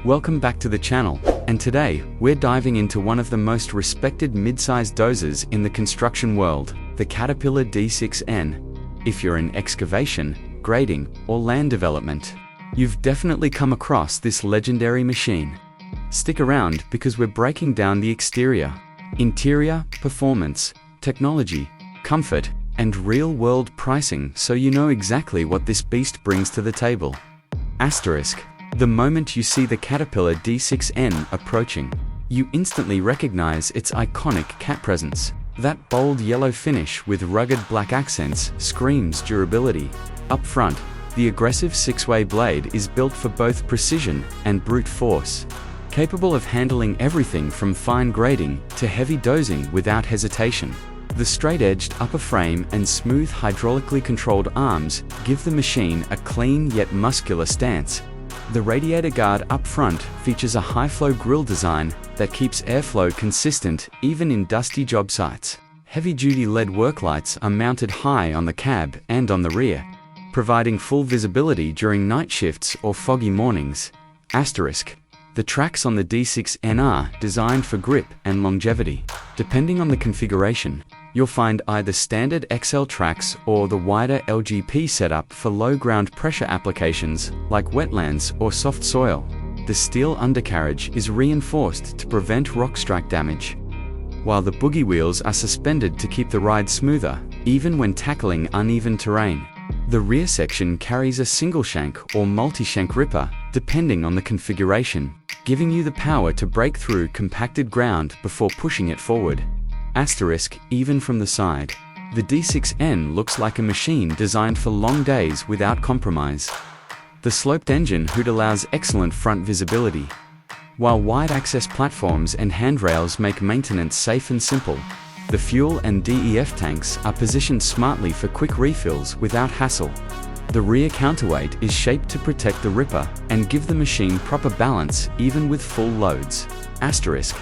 Welcome back to the channel, and today, we're diving into one of the most respected mid-sized dozers in the construction world, the Caterpillar D6N. If you're in excavation, grading, or land development, you've definitely come across this legendary machine. Stick around because we're breaking down the exterior, interior, performance, technology, comfort, and real-world pricing so you know exactly what this beast brings to the table. Asterisk. The moment you see the Caterpillar D6N approaching, you instantly recognize its iconic cat presence. That bold yellow finish with rugged black accents screams durability. Up front, the aggressive six-way blade is built for both precision and brute force, capable of handling everything from fine grading to heavy dozing without hesitation. The straight-edged upper frame and smooth hydraulically controlled arms give the machine a clean yet muscular stance. The radiator guard up front features a high-flow grille design that keeps airflow consistent even in dusty job sites. Heavy-duty LED work lights are mounted high on the cab and on the rear, providing full visibility during night shifts or foggy mornings. Asterisk. The tracks on the D6N are designed for grip and longevity. Depending on the configuration, you'll find either standard XL tracks or the wider LGP setup for low ground pressure applications like wetlands or soft soil. The steel undercarriage is reinforced to prevent rock strike damage, while the boogie wheels are suspended to keep the ride smoother, even when tackling uneven terrain. The rear section carries a single shank or multi-shank ripper, depending on the configuration, giving you the power to break through compacted ground before pushing it forward. Asterisk. Even from the side, the D6N looks like a machine designed for long days without compromise. The sloped engine hood allows excellent front visibility, while wide access platforms and handrails make maintenance safe and simple. The fuel and DEF tanks are positioned smartly for quick refills without hassle. The rear counterweight is shaped to protect the ripper and give the machine proper balance even with full loads. Asterisk.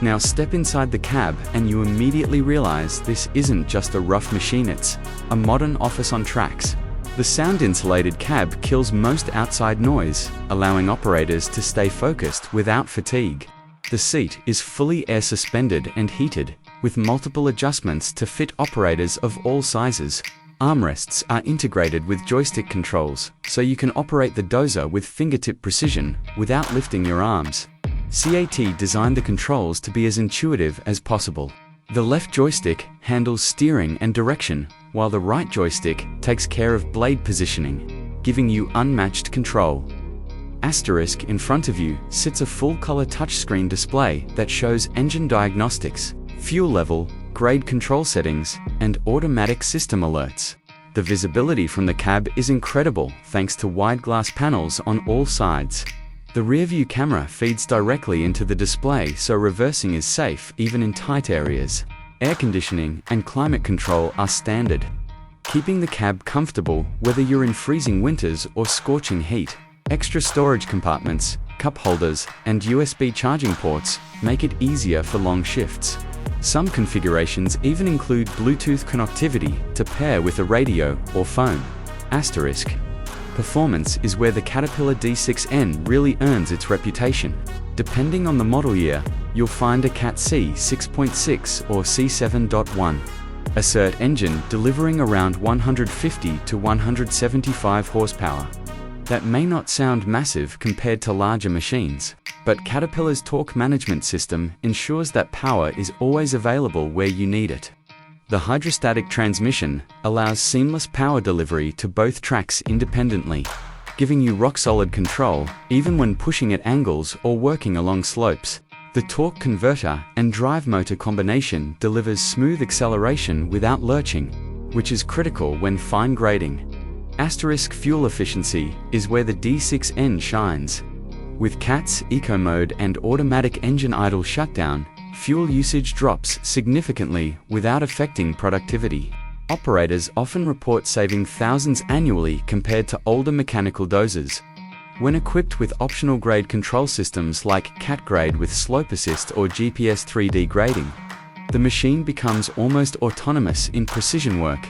Now step inside the cab and you immediately realize this isn't just a rough machine, it's a modern office on tracks. The sound-insulated cab kills most outside noise, allowing operators to stay focused without fatigue. The seat is fully air-suspended and heated, with multiple adjustments to fit operators of all sizes. Armrests are integrated with joystick controls, so you can operate the dozer with fingertip precision without lifting your arms. CAT designed the controls to be as intuitive as possible. The left joystick handles steering and direction, while the right joystick takes care of blade positioning, giving you unmatched control. Asterisk. In front of you sits a full-color touchscreen display that shows engine diagnostics, fuel level, grade control settings, and automatic system alerts. The visibility from the cab is incredible thanks to wide glass panels on all sides. The rear-view camera feeds directly into the display, so reversing is safe even in tight areas. Air conditioning and climate control are standard, keeping the cab comfortable whether you're in freezing winters or scorching heat. Extra storage compartments, cup holders, and USB charging ports make it easier for long shifts. Some configurations even include Bluetooth connectivity to pair with a radio or phone. Asterisk. Performance is where the Caterpillar D6N really earns its reputation. Depending on the model year, you'll find a Cat C 6.6 or C7.1 Assert engine delivering around 150 to 175 horsepower. That may not sound massive compared to larger machines, but Caterpillar's torque management system ensures that power is always available where you need it. The hydrostatic transmission allows seamless power delivery to both tracks independently, giving you rock-solid control even when pushing at angles or working along slopes. The torque converter and drive motor combination delivers smooth acceleration without lurching, which is critical when fine grading. Asterisk. Fuel efficiency is where the D6N shines. With CAT's Eco Mode and automatic engine idle shutdown, fuel usage drops significantly without affecting productivity. Operators often report saving thousands annually compared to older mechanical dozers. When equipped with optional grade control systems like CAT Grade with Slope Assist or GPS 3D grading, the machine becomes almost autonomous in precision work.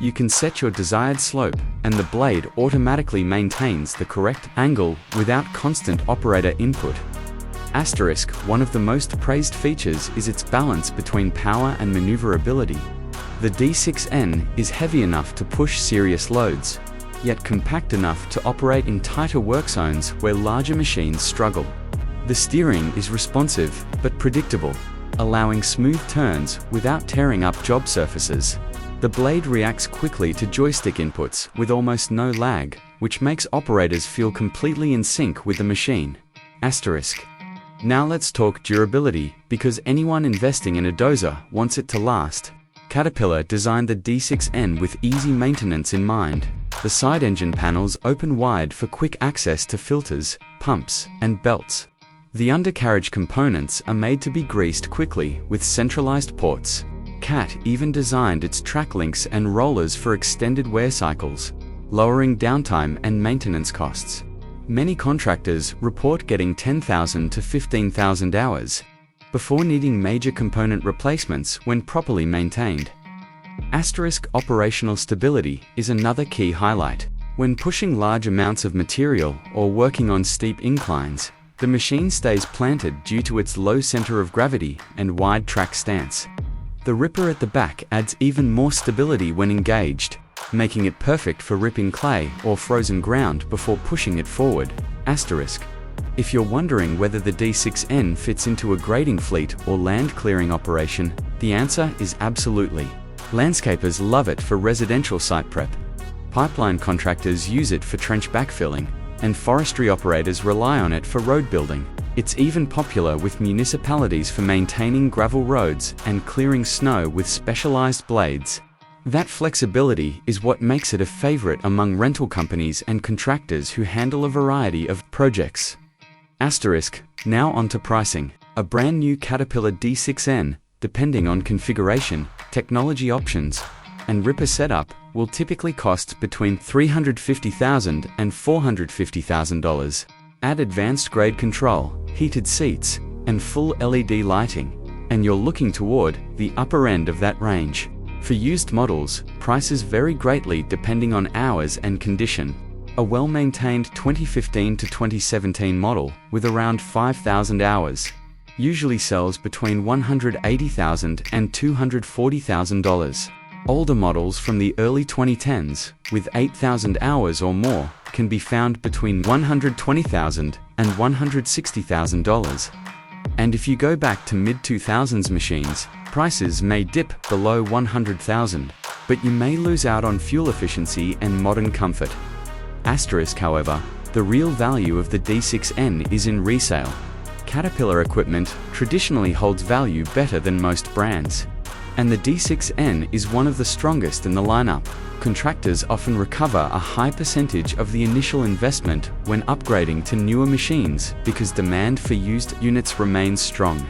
You can set your desired slope, and the blade automatically maintains the correct angle without constant operator input. Asterisk, one of the most praised features is its balance between power and maneuverability. The D6N is heavy enough to push serious loads, yet compact enough to operate in tighter work zones where larger machines struggle. The steering is responsive but predictable, allowing smooth turns without tearing up job surfaces. The blade reacts quickly to joystick inputs with almost no lag, which makes operators feel completely in sync with the machine. Asterisk. Now let's talk durability, because anyone investing in a dozer wants it to last. Caterpillar designed the D6N with easy maintenance in mind. The side engine panels open wide for quick access to filters, pumps, and belts. The undercarriage components are made to be greased quickly with centralized ports. Cat even designed its track links and rollers for extended wear cycles, lowering downtime and maintenance costs. Many contractors report getting 10,000 to 15,000 hours before needing major component replacements when properly maintained. Asterisk, operational stability is another key highlight. When pushing large amounts of material or working on steep inclines, the machine stays planted due to its low center of gravity and wide track stance. The ripper at the back adds even more stability when engaged, making it perfect for ripping clay or frozen ground before pushing it forward. Asterisk. If you're wondering whether the D6N fits into a grading fleet or land clearing operation, the answer is absolutely. Landscapers love it for residential site prep. Pipeline contractors use it for trench backfilling, and forestry operators rely on it for road building. It's even popular with municipalities for maintaining gravel roads and clearing snow with specialized blades. That flexibility is what makes it a favorite among rental companies and contractors who handle a variety of projects. Asterisk. Now on to pricing. A brand new Caterpillar D6N, depending on configuration, technology options, and ripper setup, will typically cost between $350,000 and $450,000. Add advanced grade control, heated seats, and full LED lighting, and you're looking toward the upper end of that range. For used models, prices vary greatly depending on hours and condition. A well-maintained 2015 to 2017 model with around 5,000 hours usually sells between $180,000 and $240,000. Older models from the early 2010s, with 8,000 hours or more, can be found between $120,000 and $160,000. And if you go back to mid-2000s machines, prices may dip below $100,000, but you may lose out on fuel efficiency and modern comfort. Asterisk, however, the real value of the D6N is in resale. Caterpillar equipment traditionally holds value better than most brands, and the D6N is one of the strongest in the lineup. Contractors often recover a high percentage of the initial investment when upgrading to newer machines because demand for used units remains strong.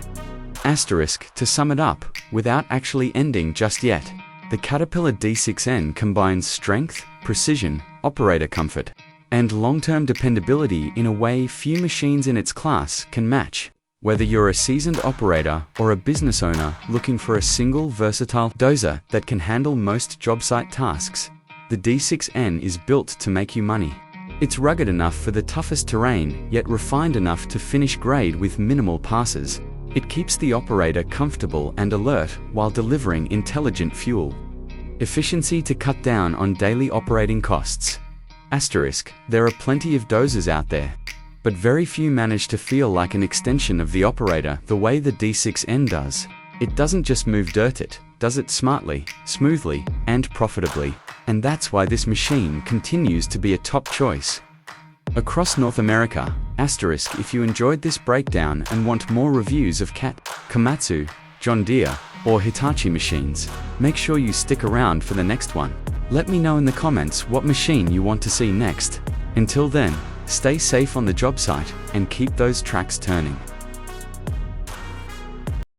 Asterisk, to sum it up, without actually ending just yet, the Caterpillar D6N combines strength, precision, operator comfort, and long-term dependability in a way few machines in its class can match. Whether you're a seasoned operator or a business owner looking for a single versatile dozer that can handle most job site tasks, the D6N is built to make you money. It's rugged enough for the toughest terrain, yet refined enough to finish grade with minimal passes. It keeps the operator comfortable and alert while delivering intelligent fuel efficiency to cut down on daily operating costs. Asterisk, there are plenty of dozers out there, but very few manage to feel like an extension of the operator the way the D6N does. It doesn't just move dirt, it does it smartly, smoothly, and profitably, and that's why this machine continues to be a top choice across North America. Asterisk, if you enjoyed this breakdown and want more reviews of Cat, Komatsu, John Deere, or Hitachi machines, make sure you stick around for the next one. Let me know in the comments what machine you want to see next. Until then, stay safe on the job site and keep those tracks turning.